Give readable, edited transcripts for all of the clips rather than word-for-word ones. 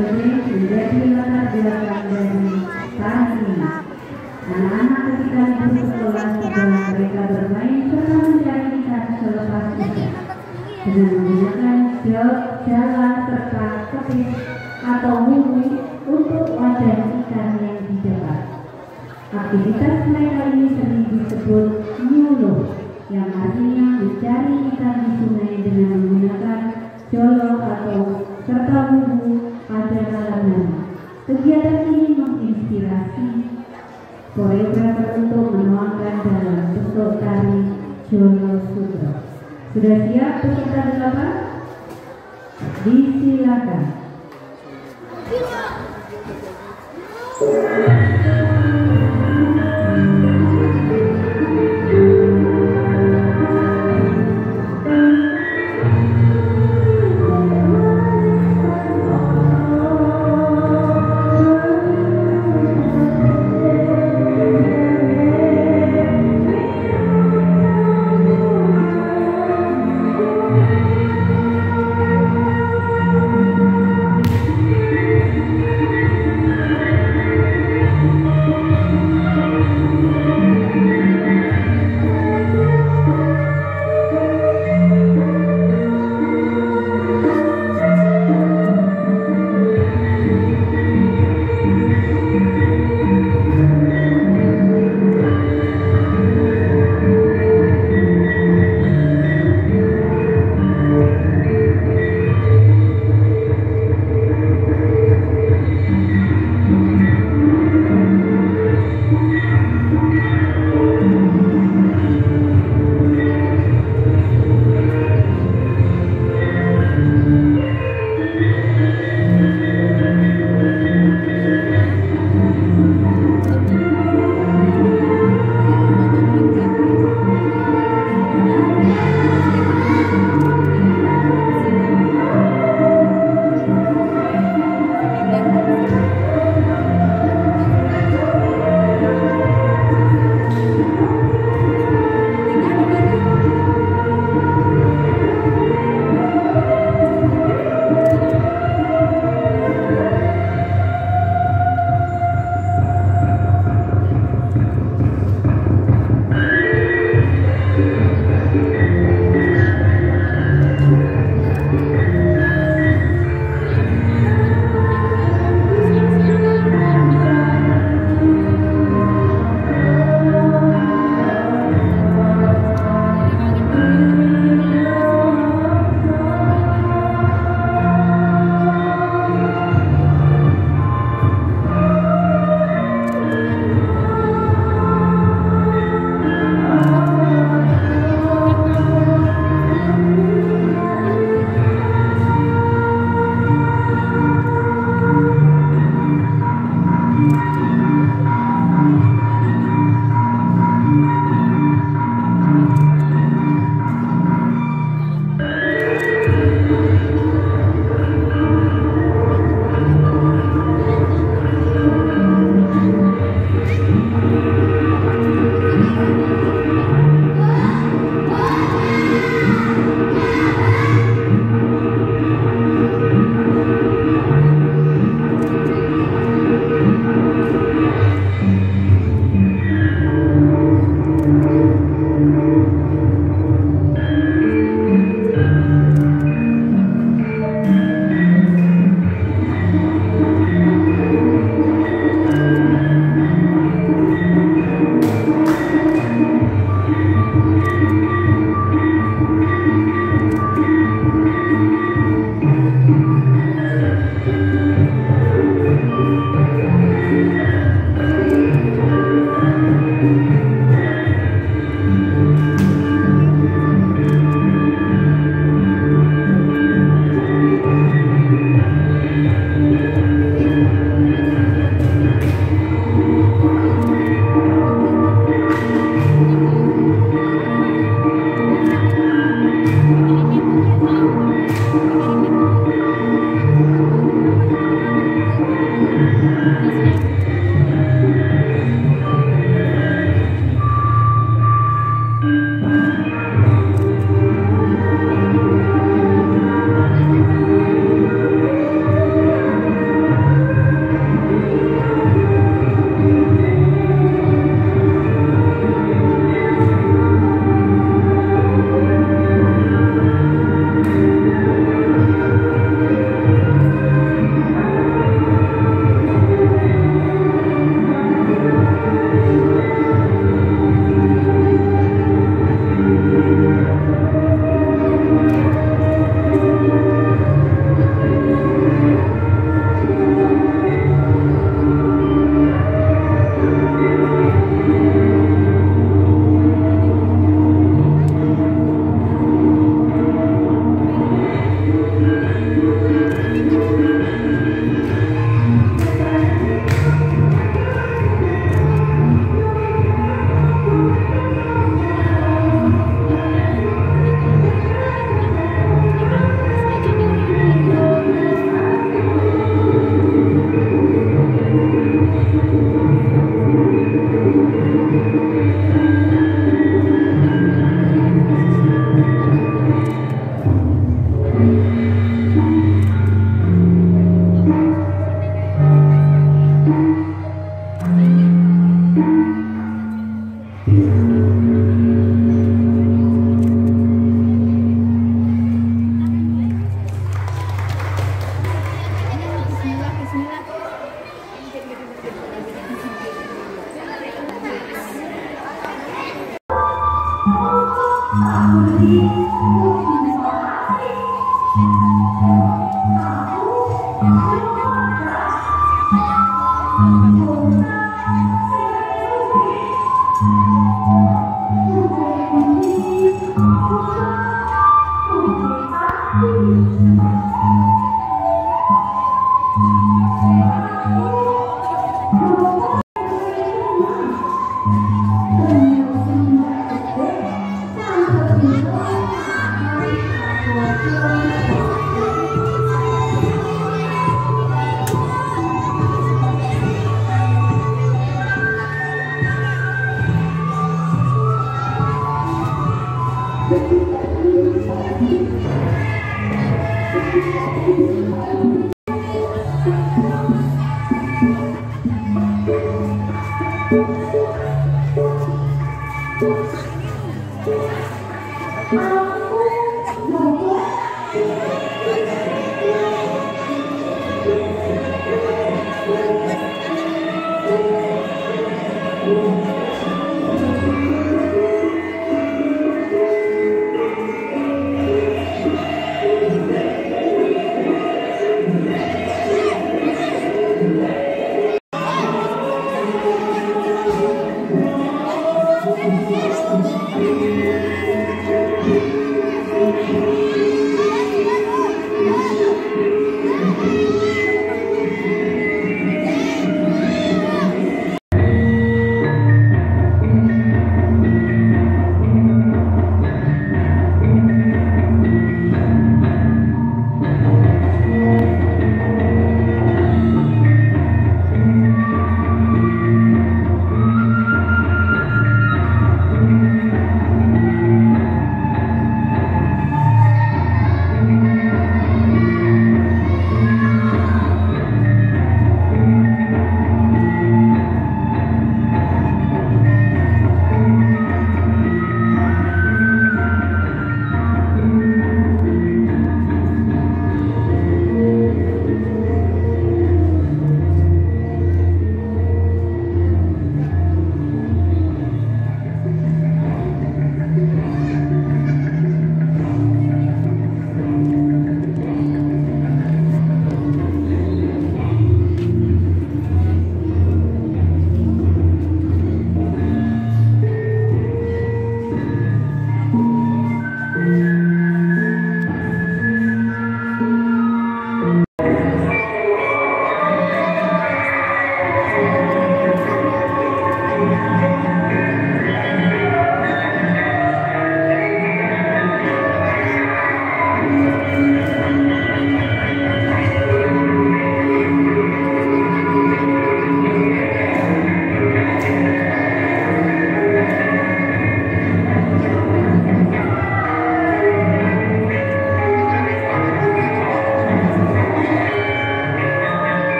periode menjadi latar belakang dari tari ini. Anak-anak ketika libur sekolah juga mereka bermain serta mencari ikan selepas itu dengan menggunakan jala serta kepis atau wuwu untuk wadah ikan yang didapat. Aktivitas mereka ini sering disebut nyuluh, yang artinya mencari ikan di sungai dengan menggunakan jolo atau serta wuwu pada kalangan. Kegiatan ini menginspirasi koreografer untuk menuangkan dalam bentuk tari Jolo Sutro. Sudah siap peserta delapan? Disilakan.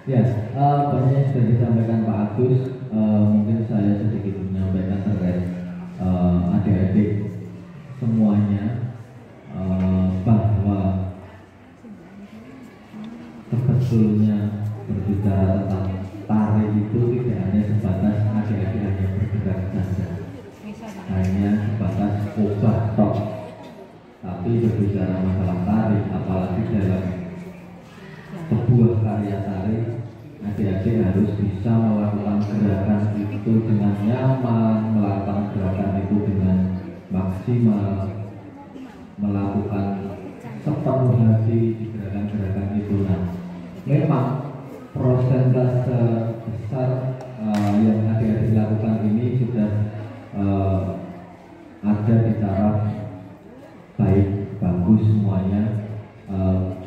Ya, banyak yang sudah disampaikan Pak Agus. Mungkin saya sedikit menyampaikan terkait adik-adik semuanya, bahwa sebetulnya berbicara tentang tari itu tidak hanya sebatas adik-adik hanya bergerak saja, hanya sebatas obah tok. Tapi berbicara masalah tari, apalagi dalam sebuah karya tari, adik-adik harus bisa melakukan gerakan itu dengan nyaman, melakukan gerakan itu dengan maksimal, melakukan sepenuh hati di gerakan-gerakan itu. Nah, memang prosentase besar yang adik-adik lakukan ini sudah ada di taraf baik, bagus semuanya.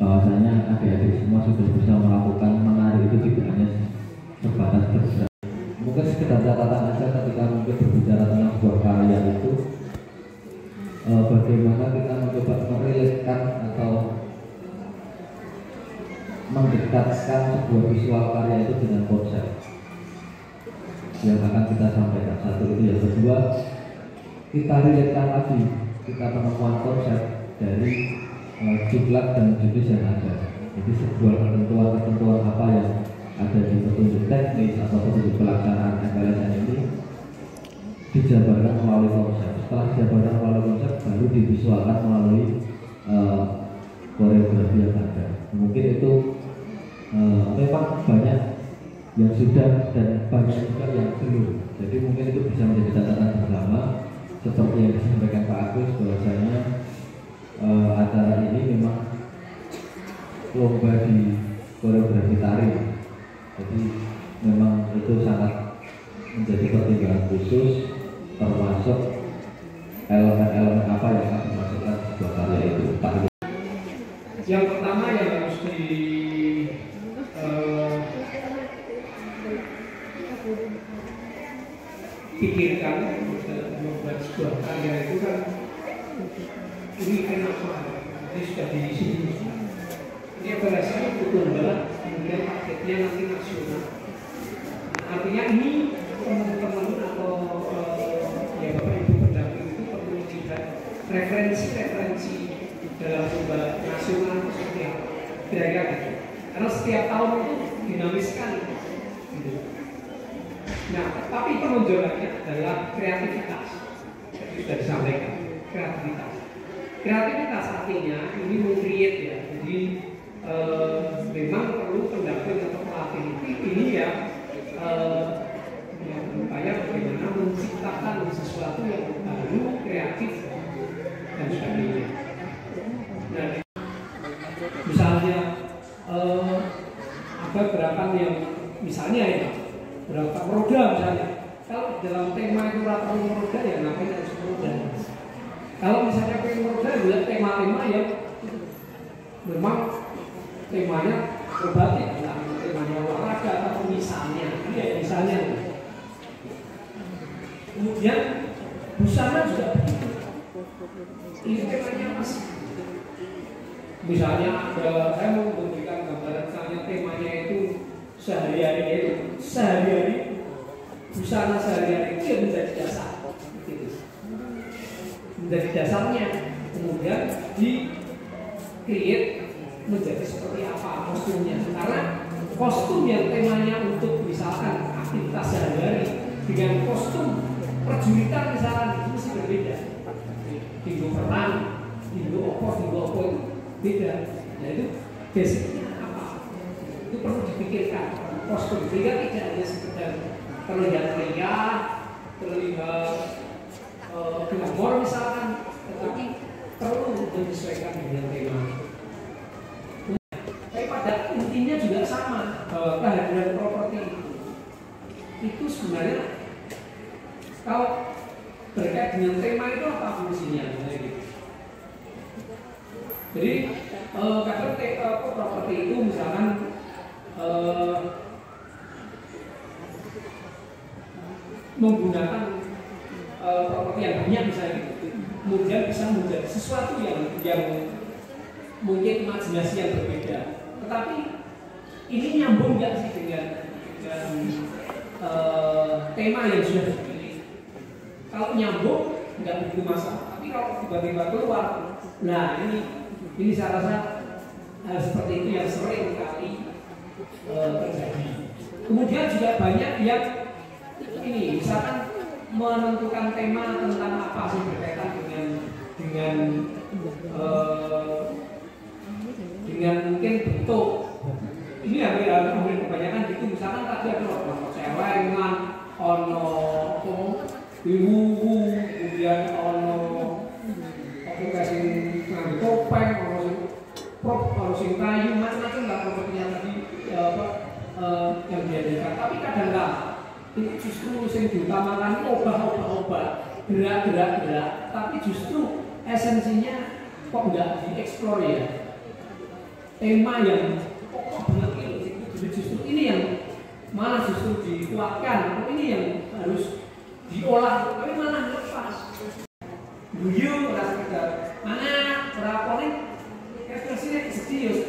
Bahwasanya adik-adik semua sudah bisa melakukan menari itu tidak hanya sebatas bergerak. Mungkin sekedar catatan aja ketika mungkin berbicara tentang sebuah karya itu, bagaimana kita mencoba merelekkan atau mendekatkan sebuah visual karya itu dengan konsep yang akan kita sampaikan. Satu itu, yang kedua kita relekkan lagi, kita menemukan konsep dari jumlah dan jenis yang ada. Jadi sebuah ketentuan apa yang ada di petunjuk teknis atau petunjuk pelaksanaan FLSN ini dijabarkan melalui konsep. Setelah dijabarkan melalui konsep, baru divisualkan melalui koreografi yang ada. Mungkin itu memang banyak yang sudah dan banyak juga yang belum. Jadi mungkin itu bisa menjadi catatan bersama, seperti yang disampaikan Pak Agus, bahwasanya acara ini memang lomba di koreografi tari. Jadi memang itu sangat menjadi pertimbangan khusus, termasuk elemen-elemen apa yang akan dimasukkan sebuah karya itu. Yang pertama yang harus dipikirkan dalam membuat sebuah karya itu kan ini nasional, ini sudah di sini. Ini berasal butuh adalah kemudian paketnya nanti nasional. Artinya ini teman-teman atau ya Bapak Ibu pendamping itu perlu melihat referensi dalam lomba nasional seperti apa, kira-kira gitu. Karena setiap tahun itu dinamis sekali. Gitu. Nah, tapi penonjolannya adalah kreativitas. Jadi sudah disampaikan, kreativitas. Kreativitas artinya ini meng-create ya. Jadi memang perlu pendamping atau pelatih ini ya yang berupaya bagaimana menciptakan sesuatu yang baru, kreatif dan sebagainya. Nah, misalnya ada gerakan yang misalnya ya berapa roda misalnya. Kalau dalam tema itu rata roda ya ngapain harus roda. Kalau misalnya pengen roda buat tema-tema yang memang temanya akrobatik, temanya olahraga atau misalnya, ya misalnya. Kemudian busana juga begitu. Ini temanya mas. Misalnya saya mau memberikan gambaran, misalnya temanya itu sehari-hari busana busana sehari-hari itu yang menjadi dasar, gitu. Menjadi dasarnya, kemudian di create menjadi seperti apa kostumnya. Karena kostum yang temanya untuk misalkan aktivitas sehari-hari dengan kostum perjuritan misalkan itu mesti berbeda. Tinggu perang, tinggu opo itu beda. Nah itu basicnya apa? Itu perlu dipikirkan kostum sehingga tidak hanya sekedar terlihat meriah, terlihat glamor misalkan, tetapi perlu menyesuaikan dengan tema. Tapi pada intinya juga sama bahwa kehadiran properti itu sebenarnya kalau berkait dengan tema itu apa fungsinya? Jadi kadang properti itu misalkan menggunakan properti yang banyak misalnya gitu, kemudian bisa menjadi sesuatu yang mungkin imajinasi yang berbeda. Tetapi ini nyambung nggak sih dengan tema yang sudah dipilih? Kalau nyambung nggak begitu masalah. Tapi kalau tiba-tiba keluar, nah ini saya rasa seperti itu yang sering kali terjadi. Kemudian juga banyak yang ini misalkan menentukan tema tentang apa sih berkaitan dengan mungkin bentuk. Ini hampir kebanyakan gitu. Misalkan tadi ada ono celengan, ono wiwu, kemudian ono aku kasih ngambil topeng, ono sing prop, ono sing kayu, macam-macam lah propertinya tadi yang dihadirkan. Tapi kadang-kadang itu justru yang diutamakan obah-obah, gerak, tapi justru esensinya kok nggak dieksplor ya. Tema yang pokok banget itu justru ini yang malah justru dikuatkan, ini yang harus diolah, tapi malah lepas. Guyu rasa kita mana peraponin ekspresinya sedih,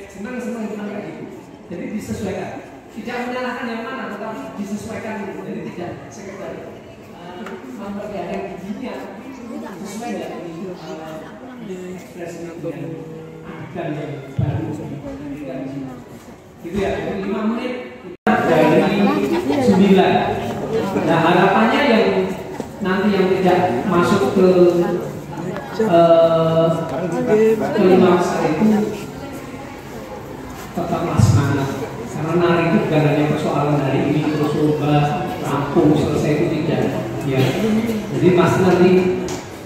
senang kayak gitu. Jadi disesuaikan. Tidak menyalahkan yang mana, tetapi disesuaikan gitu. Jadi tidak sekedar memperlihatkan giginya, sesuai dengan ekspresi yang adegan yang baru diberikan di sini. Gitu ya, 5 menit dari 9. Nah harapannya yang nanti yang tidak masuk ke 5 besar itu tetaplah semangat. Karena nari itu bukan hanya persoalan hari ini terus lomba rampung selesai itu tidak. Ya. Jadi pasti nanti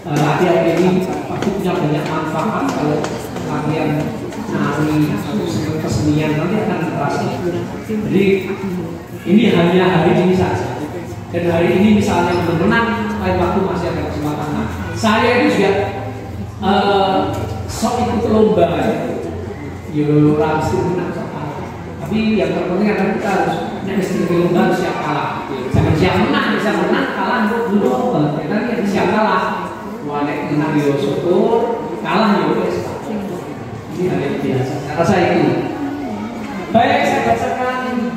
latihan ini pasti punya banyak manfaat kalau latihan nari kesenian nanti akan terasa. Jadi ini hanya hari ini saja. Dan hari ini misalnya menang, lain waktu masih ada kesempatan. Nah, saya itu juga sok ikut lomba. Yo mesti menang. Tapi yang terpenting adalah kita harus mesti lomba siap kalah. Jangan siap menang, bisa menang kalah dulu. Karena siap kalah. Wah, menang yo syukur, kalah yo wis. Ini hal yang biasa. Saya rasa itu. Baik, saya bacakan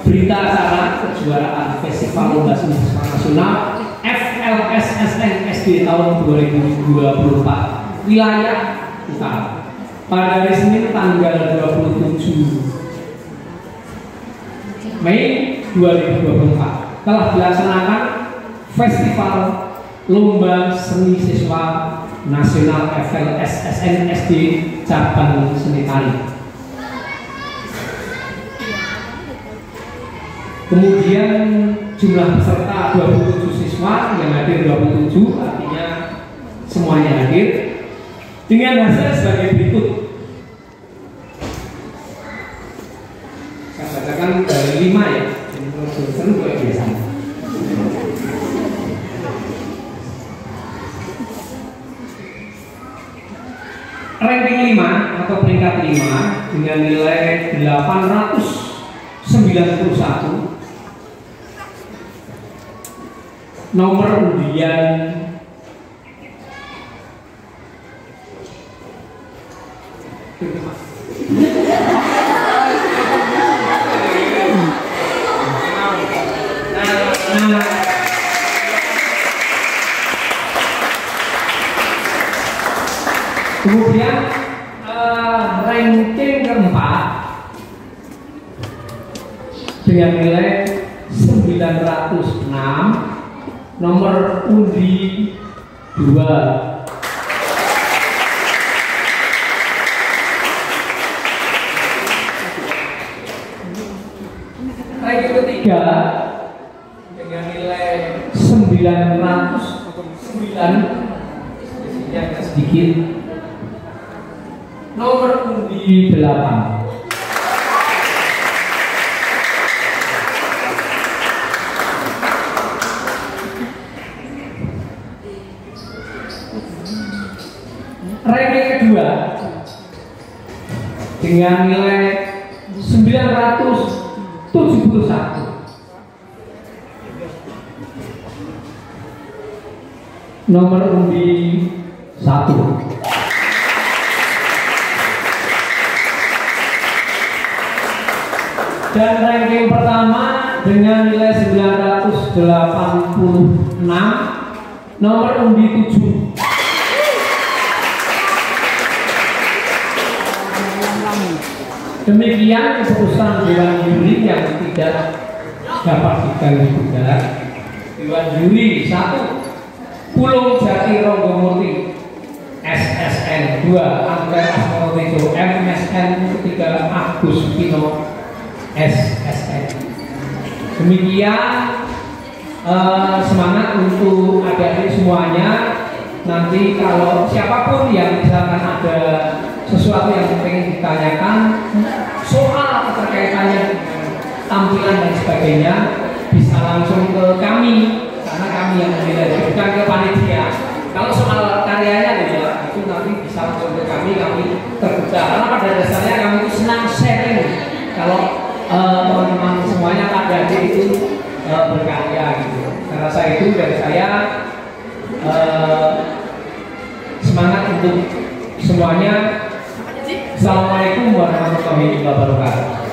berita acara kejuaraan Festival Lomba Seni Nasional FLSSN SD tahun 2024 wilayah utara. Pada hari Senin tanggal 27 Mei 2024 telah dilaksanakan Festival Lomba Seni Siswa Nasional FLSSN SD Cabang Seni Tari. Kemudian jumlah peserta 27 siswa, yang hadir 27, artinya semuanya hadir. Dengan hasil sebagai berikut. Saya bacakan dari 5 ya. Seru kayak biasa. Ranking 5 atau peringkat 5 dengan nilai 891. Nomor undian Kemudian ranking keempat dengan nilai 906, nomor undi 2. Ranking ketiga dengan nilai 909, yang sedikit, nomor undi 8. Ranking kedua dengan nilai 971, nomor undi 1. Dan ranking pertama dengan nilai 986, nomor undi 7. Demikian keputusan Dewan Juri yang tidak dapat diganggu gugat. Dewan Juri 1, Pulung Jati Ronggomurti SSN, 2, Angga Asmorotejo MSN, 3, Agus Pino SSN. Demikian semangat untuk adik-adik semuanya. Nanti kalau siapapun yang misalkan ada sesuatu yang ingin ditanyakan, soal keterkaitannya dengan tampilan dan sebagainya, bisa langsung ke kami, karena kami yang menilai, bukan ke panitia. Kalau soal karyanya itu nanti bisa langsung ke kami terbuka. Karena pada dasarnya kami itu senang sharing. Kalau teman-teman semuanya adik-adik itu berkarya gitu. Saya rasa itu dari saya, semangat untuk semuanya. Assalamualaikum warahmatullahi wabarakatuh.